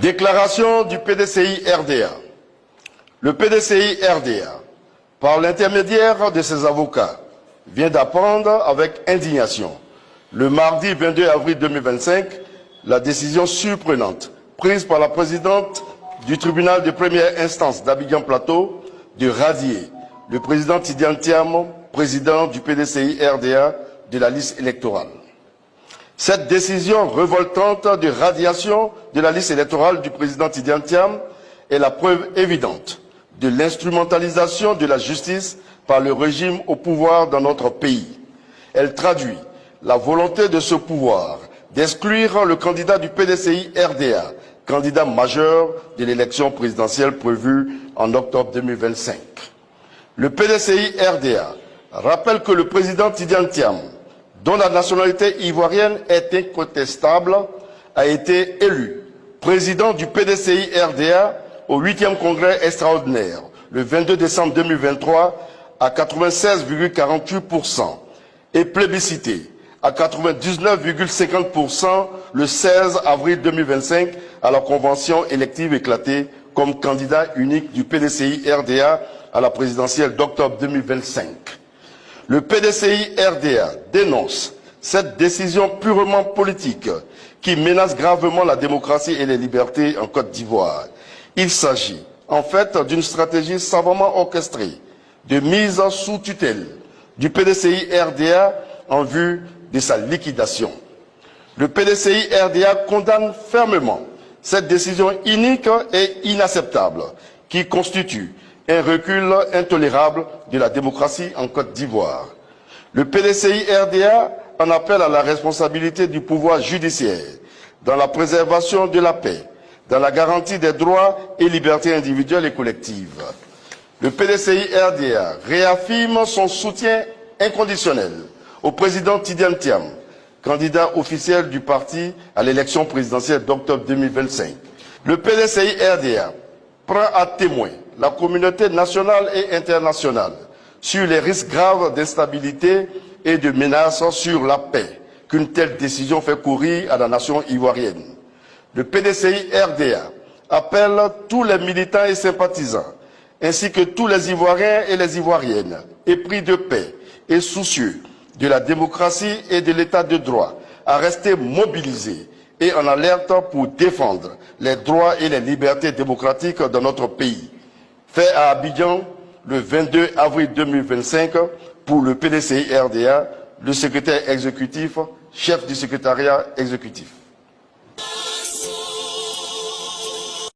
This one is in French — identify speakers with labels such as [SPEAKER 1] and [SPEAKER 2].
[SPEAKER 1] Déclaration du PDCI-RDA. Le PDCI-RDA, par l'intermédiaire de ses avocats, vient d'apprendre avec indignation, le mardi 22 avril 2025, la décision surprenante prise par la présidente du tribunal de première instance d'Abidjan-Plateau de radier le président Tidiane Thiam, président du PDCI-RDA de la liste électorale. Cette décision révoltante de radiation de la liste électorale du président Tidiane Thiam est la preuve évidente de l'instrumentalisation de la justice par le régime au pouvoir dans notre pays. Elle traduit la volonté de ce pouvoir d'exclure le candidat du PDCI-RDA, candidat majeur de l'élection présidentielle prévue en octobre 2025. Le PDCI-RDA rappelle que le président Tidiane Thiam, dont la nationalité ivoirienne est incontestable, a été élu président du PDCI-RDA au 8e congrès extraordinaire le 22 décembre 2023 à 96,48% et plébiscité à 99,50% le 16 avril 2025 à la convention élective éclatée comme candidat unique du PDCI-RDA à la présidentielle d'octobre 2025. Le PDCI-RDA dénonce cette décision purement politique qui menace gravement la démocratie et les libertés en Côte d'Ivoire. Il s'agit en fait d'une stratégie savamment orchestrée de mise sous tutelle du PDCI-RDA en vue de sa liquidation. Le PDCI-RDA condamne fermement cette décision inique et inacceptable qui constitue un recul intolérable de la démocratie en Côte d'Ivoire. Le PDCI-RDA en appelle à la responsabilité du pouvoir judiciaire dans la préservation de la paix, dans la garantie des droits et libertés individuelles et collectives. Le PDCI-RDA réaffirme son soutien inconditionnel au président Tidiane Thiam, candidat officiel du parti à l'élection présidentielle d'octobre 2025. Le PDCI-RDA prend à témoin la communauté nationale et internationale sur les risques graves d'instabilité et de menaces sur la paix qu'une telle décision fait courir à la nation ivoirienne. Le PDCI-RDA appelle tous les militants et sympathisants, ainsi que tous les Ivoiriens et les Ivoiriennes, épris de paix et soucieux de la démocratie et de l'état de droit, à rester mobilisés et en alerte pour défendre les droits et les libertés démocratiques dans notre pays. Fait à Abidjan le 22 avril 2025 pour le PDCI-RDA, le secrétaire exécutif, chef du secrétariat exécutif.